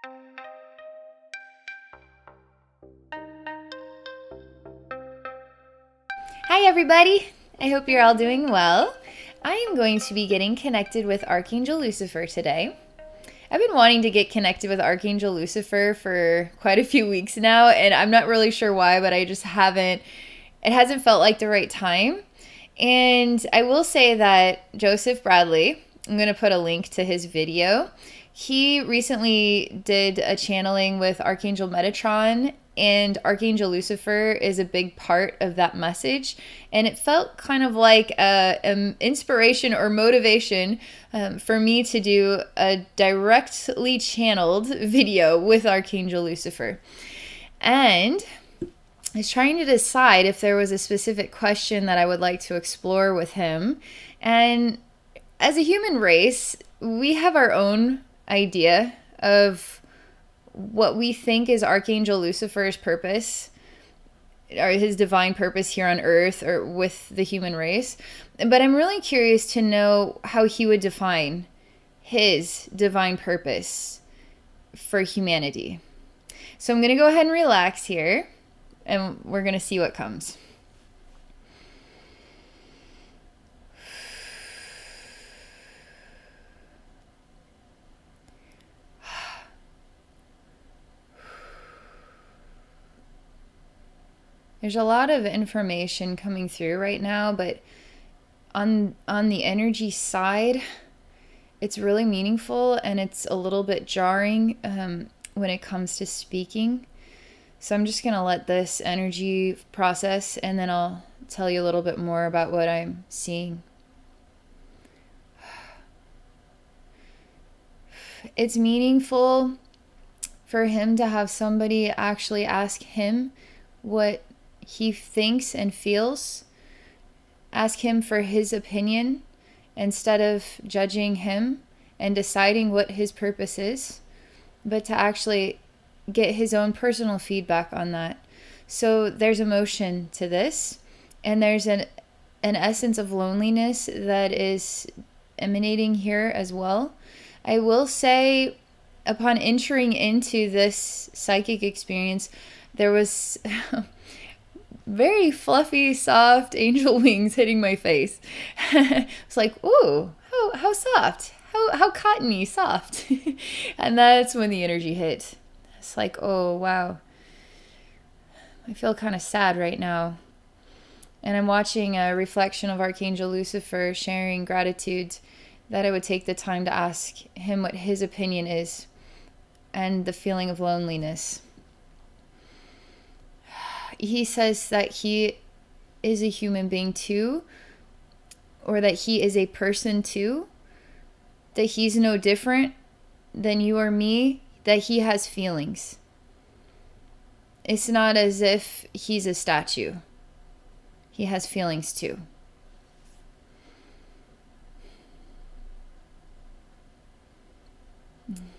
Hi everybody! I hope you're all doing well. I am going to be getting connected with Archangel Lucifer today. I've been wanting to get connected with Archangel Lucifer for quite a few weeks now, and I'm not really sure why, but I just haven't, it hasn't felt like the right time. And I will say that Joseph Bradley, I'm going to put a link to his video. He recently did a channeling with Archangel Metatron, and Archangel Lucifer is a big part of that message. And it felt kind of like an inspiration or motivation for me to do a directly channeled video with Archangel Lucifer. And I was trying to decide if there was a specific question that I would like to explore with him. And as a human race, we have our own idea of what we think is Archangel Lucifer's purpose, or his divine purpose here on Earth or with the human race. But I'm really curious to know how he would define his divine purpose for humanity. So I'm going to go ahead and relax here, and we're going to see what comes. There's a lot of information coming through right now, but on the energy side, it's really meaningful and it's a little bit jarring when it comes to speaking. So I'm just going to let this energy process, and then I'll tell you a little bit more about what I'm seeing. It's meaningful for him to have somebody actually ask him what he thinks and feels, ask him for his opinion instead of judging him and deciding what his purpose is, but to actually get his own personal feedback on that. So there's emotion to this, and there's an essence of loneliness that is emanating here as well. I will say, upon entering into this psychic experience, there was very fluffy, soft angel wings hitting my face. It's like, ooh, how soft, how cottony soft. And that's when the energy hit. It's like, oh, wow. I feel kind of sad right now. And I'm watching a reflection of Archangel Lucifer sharing gratitude that I would take the time to ask him what his opinion is and the feeling of loneliness. He says that he is a human being too, or that he is a person too, that he's no different than you or me, that he has feelings. It's not as if he's a statue. He has feelings too.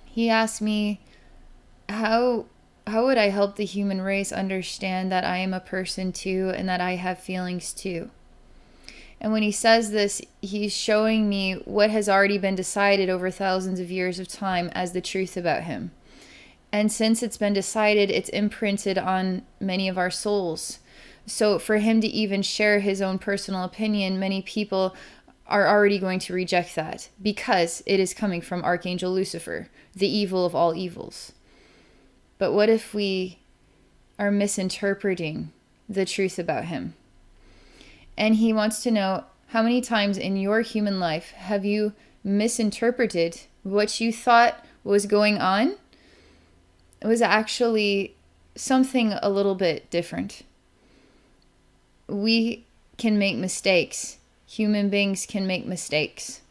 He asked me, how would I help the human race understand that I am a person too and that I have feelings too? And when he says this, he's showing me what has already been decided over thousands of years of time as the truth about him. And since it's been decided, it's imprinted on many of our souls. So for him to even share his own personal opinion, many people are already going to reject that because it is coming from Archangel Lucifer, the evil of all evils. But what if we are misinterpreting the truth about him? And he wants to know, how many times in your human life have you misinterpreted what you thought was going on? It was actually something a little bit different. We can make mistakes. Human beings can make mistakes.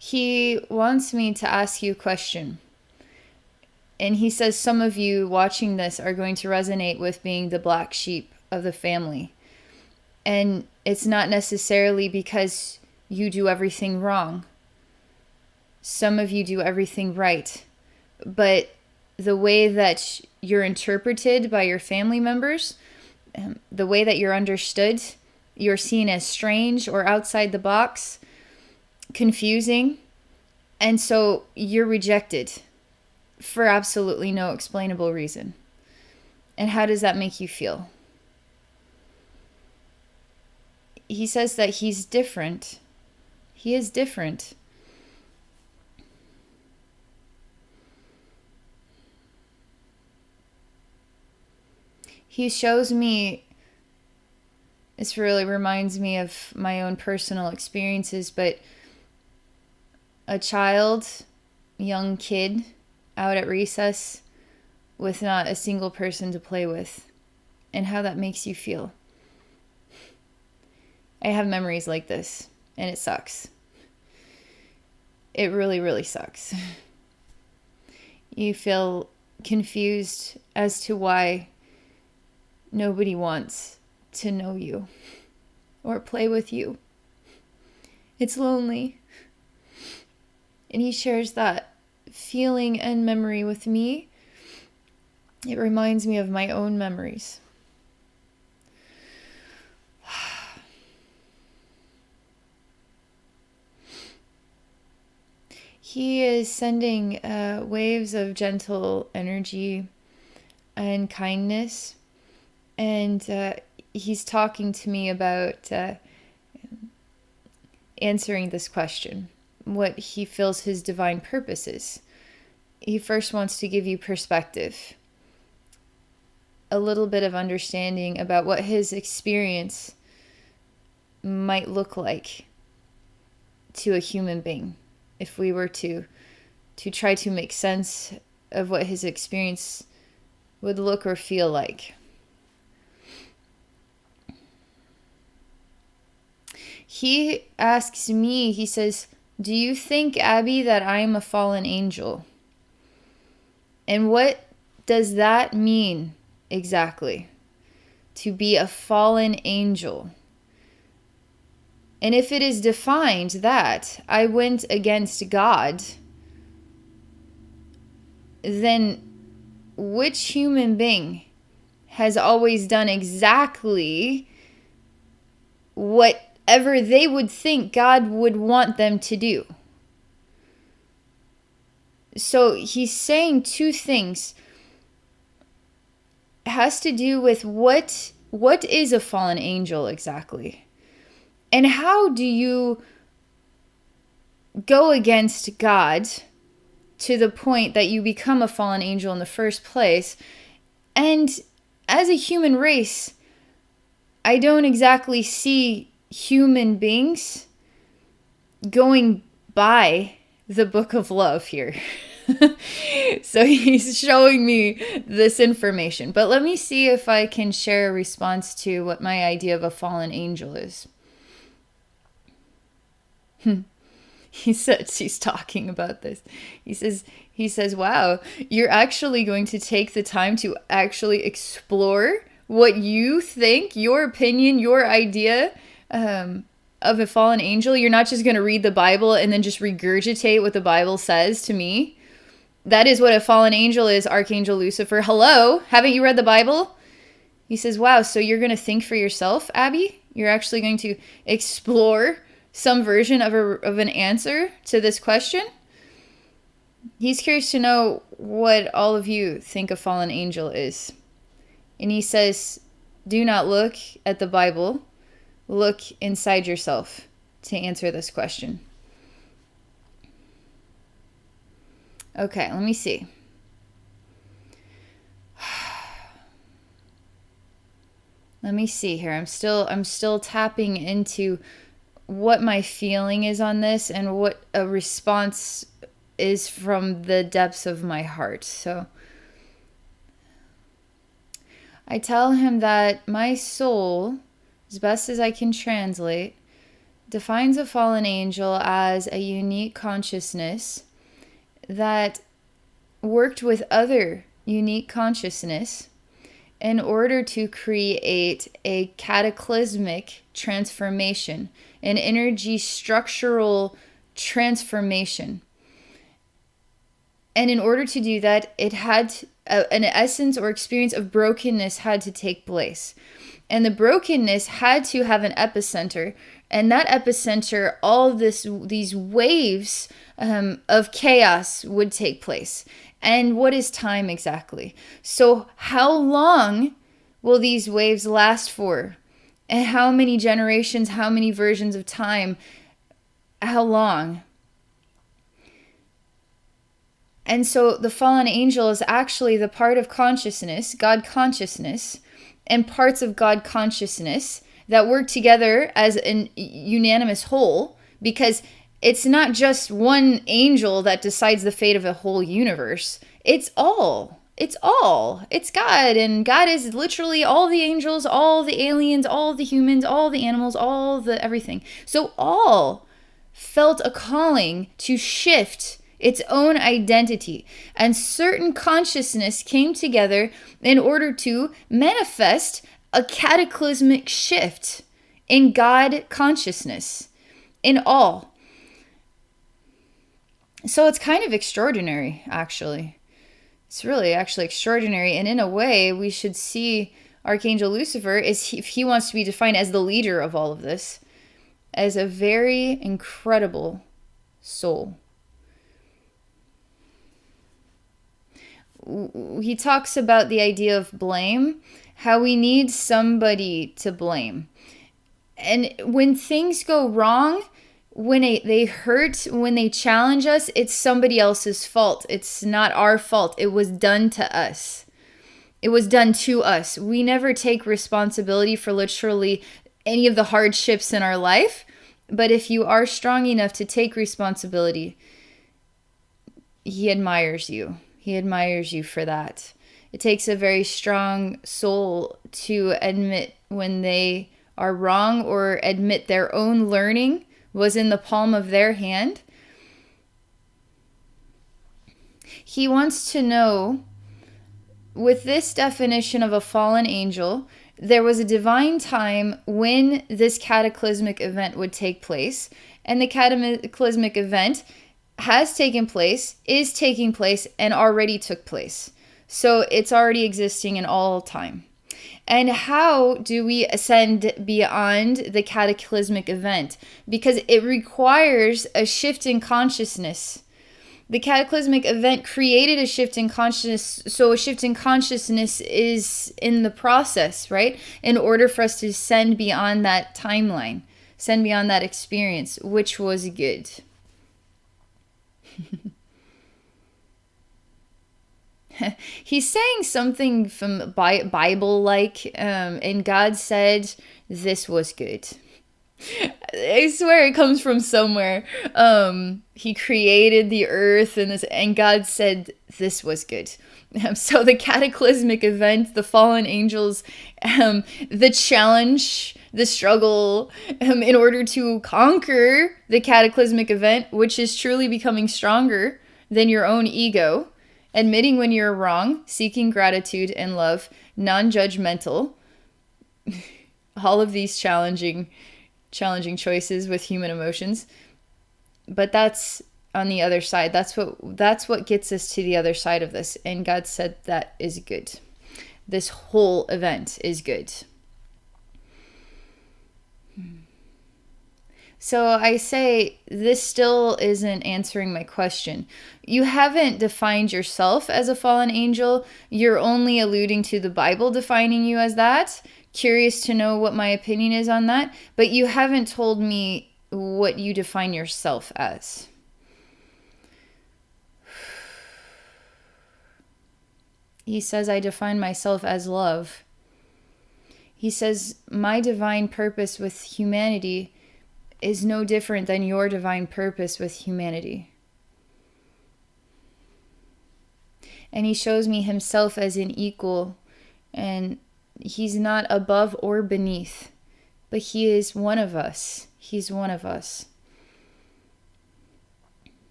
He wants me to ask you a question. And he says some of you watching this are going to resonate with being the black sheep of the family. And it's not necessarily because you do everything wrong. Some of you do everything right. But the way that you're interpreted by your family members, the way that you're understood, you're seen as strange or outside the box, confusing, and so you're rejected for absolutely no explainable reason. And how does that make you feel? He says that he's different. He is different. He shows me, this really reminds me of my own personal experiences, but a child, young kid, out at recess with not a single person to play with, and how that makes you feel. I have memories like this, and it sucks. It really, really sucks. You feel confused as to why nobody wants to know you or play with you. It's lonely. And he shares that feeling and memory with me. It reminds me of my own memories. He is sending waves of gentle energy and kindness. And he's talking to me about answering this question, what he feels his divine purpose is. He first wants to give you perspective, a little bit of understanding about what his experience might look like to a human being. If we were to try to make sense of what his experience would look or feel like. He asks me, he says, "Do you think, Abby, that I am a fallen angel?" And what does that mean exactly? To be a fallen angel. And if it is defined that I went against God, then which human being has always done exactly whatever they would think God would want them to do? So he's saying two things. It has to do with what is a fallen angel exactly? And how do you go against God to the point that you become a fallen angel in the first place? And as a human race, I don't exactly see human beings going by the book of love here. So he's showing me this information. But let me see if I can share a response to what my idea of a fallen angel is. He says, he's talking about this. He says, wow, you're actually going to take the time to actually explore what you think, your opinion, your idea of a fallen angel. You're not just going to read the Bible and then just regurgitate what the Bible says to me. That is what a fallen angel is, Archangel Lucifer. Hello, haven't you read the Bible? He says, wow, so you're going to think for yourself, Abby? You're actually going to explore some version of an answer to this question? He's curious to know what all of you think a fallen angel is. And he says, do not look at the Bible. Look inside yourself to answer this question. Okay, let me see. Let me see here. I'm still tapping into what my feeling is on this and what a response is from the depths of my heart. So I tell him that my soul, as best as I can translate, defines a fallen angel as a unique consciousness that worked with other unique consciousness in order to create a cataclysmic transformation, an energy structural transformation. And in order to do that, it had an essence or experience of brokenness had to take place. And the brokenness had to have an epicenter. And that epicenter, all these waves of chaos would take place. And what is time exactly? So how long will these waves last for? And how many generations, how many versions of time? How long? And so the fallen angel is actually the part of consciousness, God consciousness, and parts of God consciousness that work together as an unanimous whole, because it's not just one angel that decides the fate of a whole universe. It's all. It's all. It's God. And God is literally all the angels, all the aliens, all the humans, all the animals, all the everything. So all felt a calling to shift its own identity, and certain consciousness came together in order to manifest a cataclysmic shift in God consciousness, in all. So it's kind of extraordinary, actually. It's really actually extraordinary, and in a way, we should see Archangel Lucifer, if he wants to be defined as the leader of all of this, as a very incredible soul. He talks about the idea of blame, how we need somebody to blame. And when things go wrong, when they hurt, when they challenge us, it's somebody else's fault. It's not our fault. It was done to us. It was done to us. We never take responsibility for literally any of the hardships in our life. But if you are strong enough to take responsibility, he admires you. He admires you for that. It takes a very strong soul to admit when they are wrong, or admit their own learning was in the palm of their hand. He wants to know, with this definition of a fallen angel, there was a divine time when this cataclysmic event would take place, and the cataclysmic event has taken place, is taking place, and already took place. So it's already existing in all time. And how do we ascend beyond the cataclysmic event? Because it requires a shift in consciousness. The cataclysmic event created a shift in consciousness, so a shift in consciousness is in the process, right? In order for us to ascend beyond that timeline, ascend beyond that experience, which was good. He's saying something from Bible-like, and God said this was good. I swear it comes from somewhere. He created the earth, and God said this was good. So the cataclysmic event, the fallen angels, the challenge, the struggle, in order to conquer the cataclysmic event, which is truly becoming stronger than your own ego, admitting when you're wrong, seeking gratitude and love, non-judgmental, all of these challenging choices with human emotions. But that's on the other side. That's what gets us to the other side of this. And God said that is good. This whole event is good. So I say this still isn't answering my question. You haven't defined yourself as a fallen angel. You're only alluding to the Bible defining you as that. Curious to know what my opinion is on that. But you haven't told me what you define yourself as. He says, I define myself as love. He says, my divine purpose with humanity is no different than your divine purpose with humanity. And he shows me himself as an equal, and he's not above or beneath, but he is one of us. He's one of us.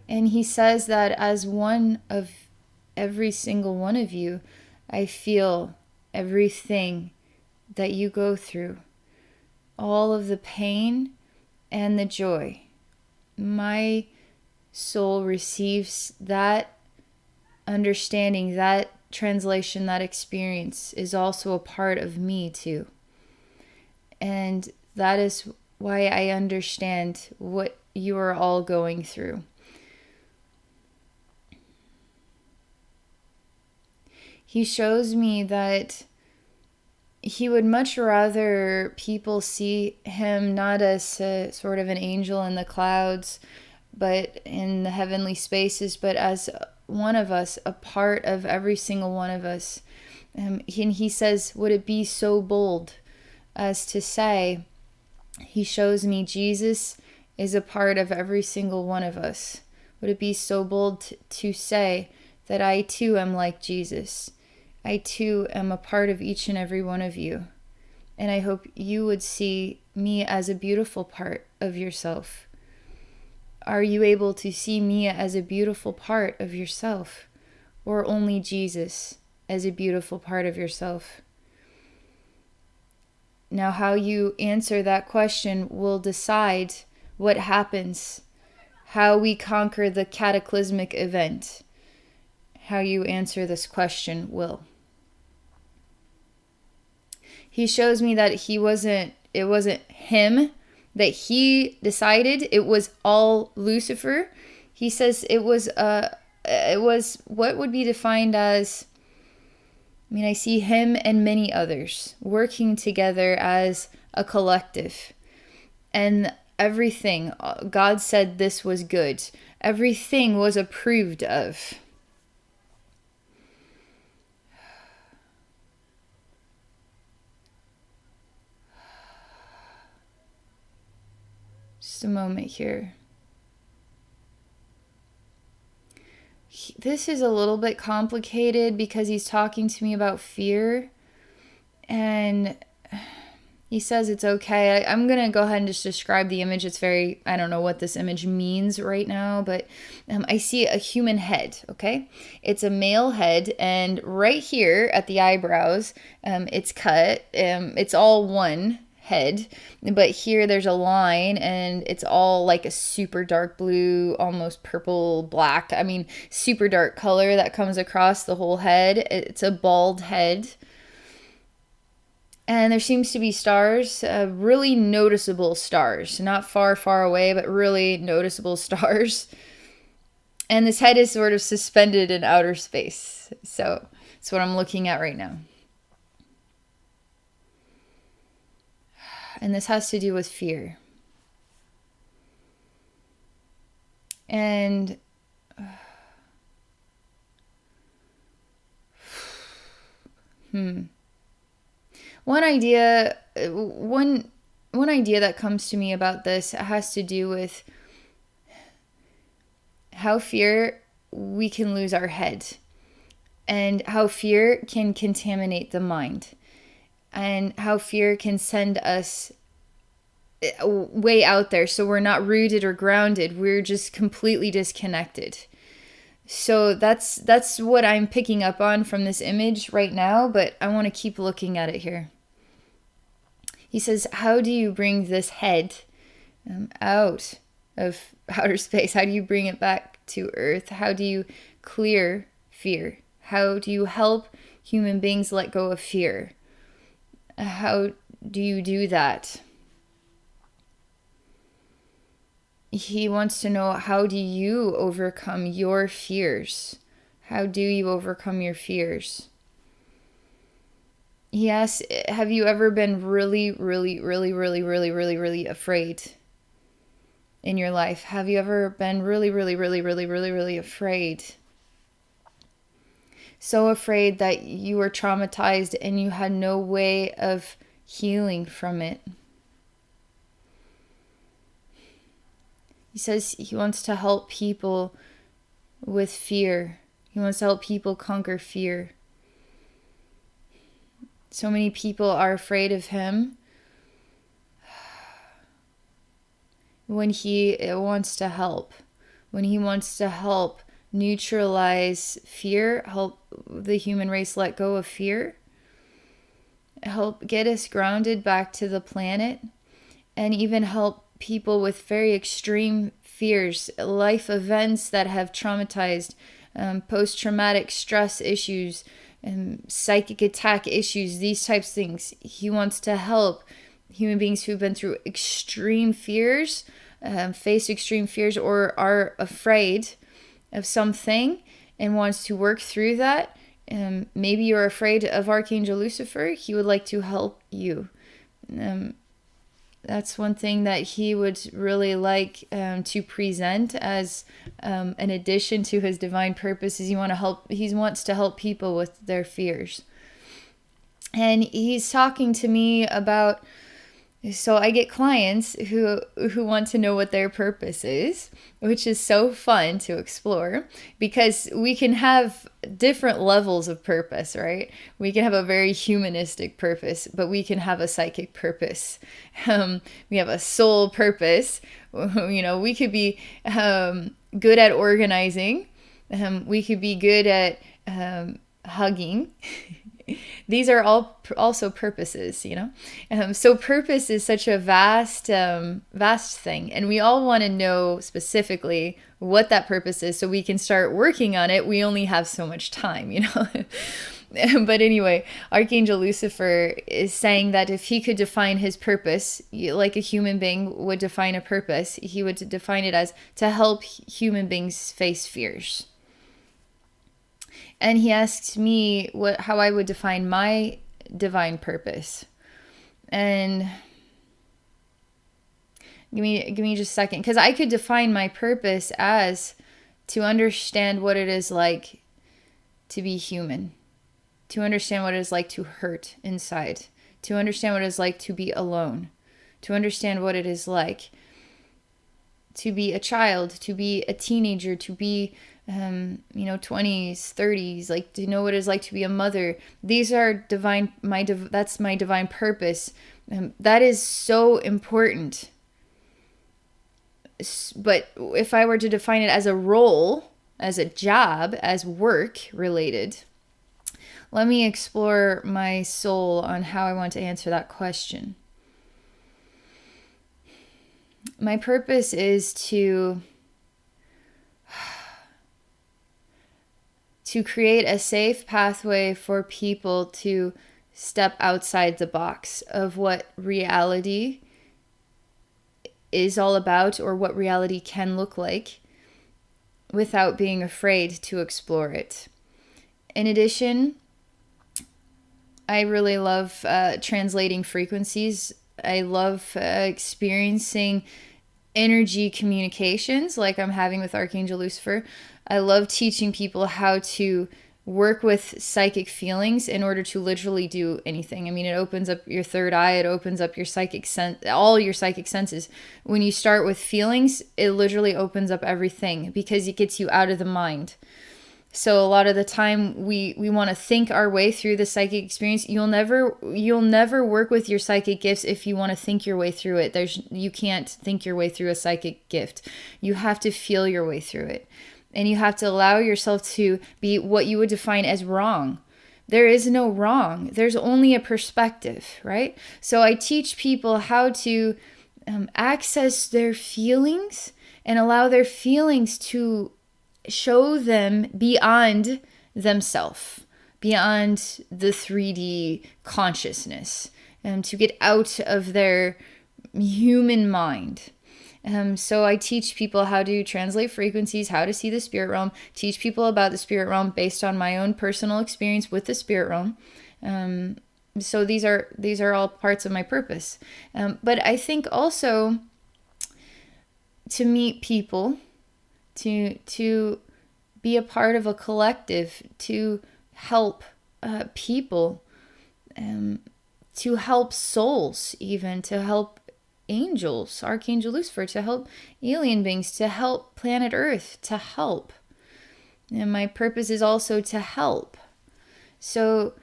And he says that as one of every single one of you, I feel everything that you go through, all of the pain and the joy. My soul receives that understanding that translation, that experience is also a part of me too. And that is why I understand what you are all going through. He shows me that he would much rather people see him not as a, sort of an angel in the clouds, but in the heavenly spaces, but as one of us, a part of every single one of us. And he says, would it be so bold as to say, he shows me Jesus is a part of every single one of us. Would it be so bold to say that I too am like Jesus? I too am a part of each and every one of you. And I hope you would see me as a beautiful part of yourself. Are you able to see me as a beautiful part of yourself? Or only Jesus as a beautiful part of yourself? Now, how you answer that question will decide what happens, how we conquer the cataclysmic event. How you answer this question will. He shows me that it wasn't him that he decided, it was all Lucifer. He says it was what would be defined as, I see him and many others working together as a collective. And everything, God said this was good. Everything was approved of. Just a moment here. This is a little bit complicated because he's talking to me about fear. And he says it's okay. I'm going to go ahead and just describe the image. It's I don't know what this image means right now, but I see a human head, okay? It's a male head, and right here at the eyebrows, it's cut. It's all one head, but here there's a line, and it's all like a super dark blue, almost purple black, super dark color that comes across the whole head. It's a bald head, and there seems to be stars, really noticeable stars, not far away, but really noticeable stars. And this head is sort of suspended in outer space. So that's what I'm looking at right now. And this has to do with fear. And one idea that comes to me about this has to do with how fear, we can lose our head, and how fear can contaminate the mind, and how fear can send us way out there, so we're not rooted or grounded. We're just completely disconnected. So that's what I'm picking up on from this image right now, but I want to keep looking at it here. He says, how do you bring this head out of outer space? How do you bring it back to Earth? How do you clear fear? How do you help human beings let go of fear? How do you do that? He wants to know, how do you overcome your fears? How do you overcome your fears? He asks, have you ever been really afraid in your life? Have you ever been really afraid? So afraid that you were traumatized and you had no way of healing from it. He says he wants to help people with fear. He wants to help people conquer fear. So many people are afraid of him when he wants to help. When he wants to help neutralize fear, help the human race let go of fear, help get us grounded back to the planet, and even help people with very extreme fears, life events that have traumatized post-traumatic stress issues, psychic attack issues, these types of things. He wants to help human beings who've been through extreme fears, face extreme fears, or are afraid of something and wants to work through that. Maybe you're afraid of Archangel Lucifer. He would like to help you. That's one thing that he would really like to present as an addition to his divine purpose. Is he wants to help people with their fears. And he's talking to me about, so I get clients who want to know what their purpose is, which is so fun to explore, because we can have different levels of purpose, right? We can have a very humanistic purpose, but we can have a psychic purpose. We have a soul purpose. We could be good at organizing. We could be good at hugging. These are all also purposes, So purpose is such a vast thing. And we all want to know specifically what that purpose is so we can start working on it. We only have so much time, But anyway, Archangel Lucifer is saying that if he could define his purpose, like a human being would define a purpose, he would define it as to help human beings face fears. And he asked me how I would define my divine purpose. And give me just a second, because I could define my purpose as to understand what it is like to be human, to understand what it is like to hurt inside, to understand what it is like to be alone, to understand what it is like to be a child, to be a teenager, to be 20s, 30s, like to know what it's like to be a mother. These are that's my divine purpose. That is so important. But if I were to define it as a role, as a job, as work related, let me explore my soul on how I want to answer that question. My purpose is to create a safe pathway for people to step outside the box of what reality is all about, or what reality can look like, without being afraid to explore it. In addition, I really love translating frequencies. I love experiencing energy communications like I'm having with Archangel Lucifer. I love teaching people how to work with psychic feelings in order to literally do anything. I mean, it opens up your third eye. It opens up your psychic all your psychic senses. When you start with feelings, it literally opens up everything, because it gets you out of the mind. So a lot of the time we want to think our way through the psychic experience. You'll never work with your psychic gifts if you want to think your way through it. You can't think your way through a psychic gift. You have to feel your way through it. And you have to allow yourself to be what you would define as wrong. There is no wrong. There's only a perspective, right? So I teach people how to access their feelings and allow their feelings to show them beyond themselves, beyond the 3D consciousness, to get out of their human mind. So I teach people how to translate frequencies, how to see the spirit realm, teach people about the spirit realm based on my own personal experience with the spirit realm. So these are all parts of my purpose. But I think also to meet people, to be a part of a collective, to help people, to help souls, even to help angels, Archangel Lucifer, to help alien beings, to help planet Earth, to help. And my purpose is also to help. So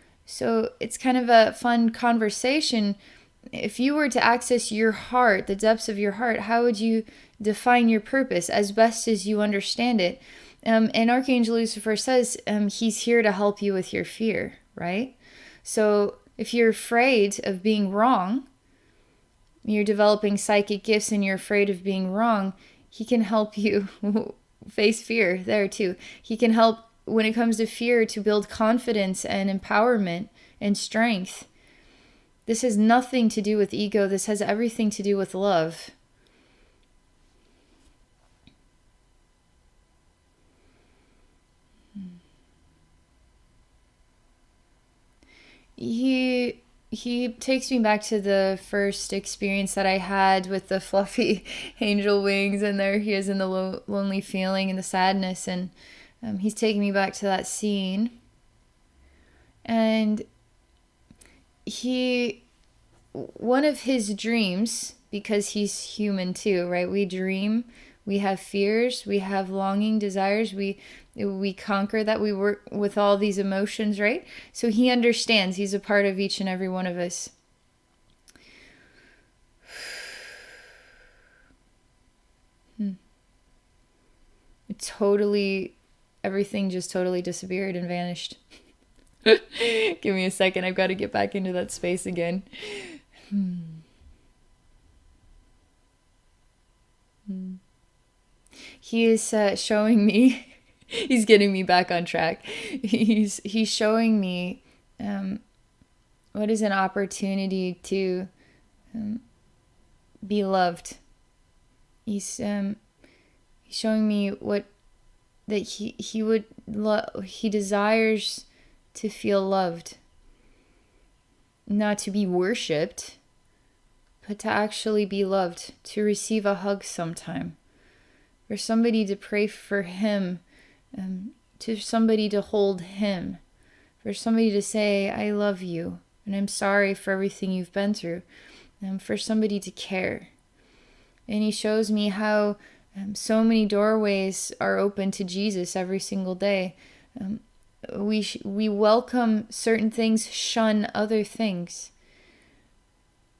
it's kind of a fun conversation. If you were to access your heart, the depths of your heart, how would you define your purpose as best as you understand it? And Archangel Lucifer says he's here to help you with your fear, right? So if you're afraid of being wrong, you're developing psychic gifts and you're afraid of being wrong, he can help you face fear there too. He can help when it comes to fear to build confidence and empowerment and strength. This has nothing to do with ego. This has everything to do with love. He takes me back to the first experience that I had with the fluffy angel wings, and there he is in the lonely feeling and the sadness, and he's taking me back to that scene. And one of his dreams, because he's human too, right? We dream, we have fears, we have longing, desires, we conquer that, we work with all these emotions, right? So he understands, he's a part of each and every one of us. Everything just totally disappeared and vanished. Give me a second, I've got to get back into that space again. He is showing me, he's getting me back on track. He's showing me what is an opportunity to be loved. He's showing me that he desires to feel loved, not to be worshipped, but to actually be loved, to receive a hug sometime, for somebody to pray for him, to somebody to hold him, for somebody to say, I love you, and I'm sorry for everything you've been through, for somebody to care. And he shows me how so many doorways are open to Jesus every single day. We welcome certain things, shun other things.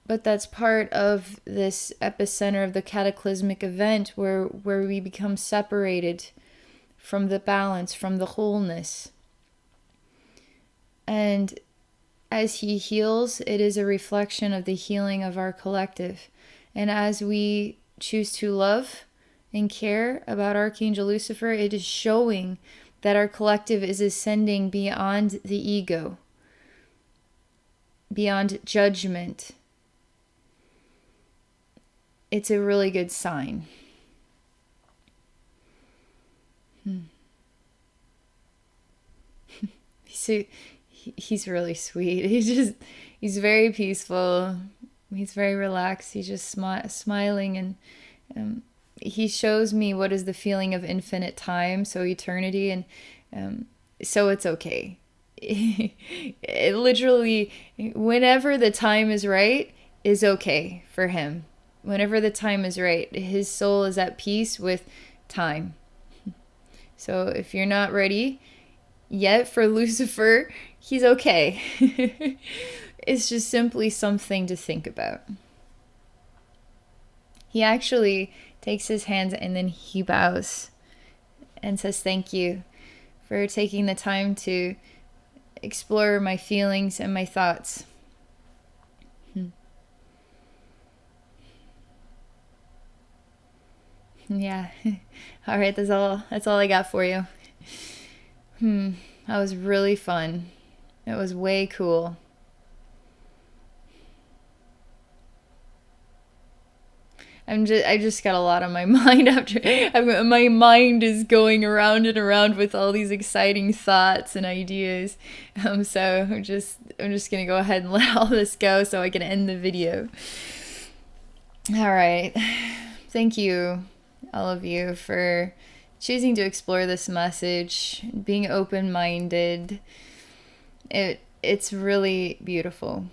But that's part of this epicenter of the cataclysmic event where we become separated from the balance, from the wholeness. And as he heals, it is a reflection of the healing of our collective. And as we choose to love and care about Archangel Lucifer, it is showing that our collective is ascending beyond the ego, beyond judgment. It's a really good sign. He's really sweet. He's very peaceful. He's very relaxed. He's just smiling, and he shows me what is the feeling of infinite time, so eternity, and so it's okay. It literally, whenever the time is right, is okay for him. Whenever the time is right, his soul is at peace with time. So if you're not ready yet for Lucifer, he's okay. It's just simply something to think about. He actually takes his hands and then he bows and says thank you for taking the time to explore my feelings and my thoughts. Yeah. All right, that's all I got for you. That was really fun. It was way cool. I just got a lot on my mind my mind is going around and around with all these exciting thoughts and ideas. So I'm just gonna go ahead and let all this go so I can end the video. All right. Thank you, all of you, for choosing to explore this message, being open-minded. It's really beautiful.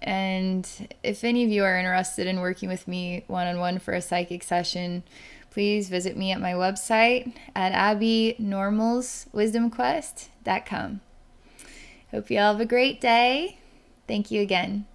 And if any of you are interested in working with me one-on-one for a psychic session, please visit me at my website at abbeynormalswisdomquest.com. Hope you all have a great day. Thank you again.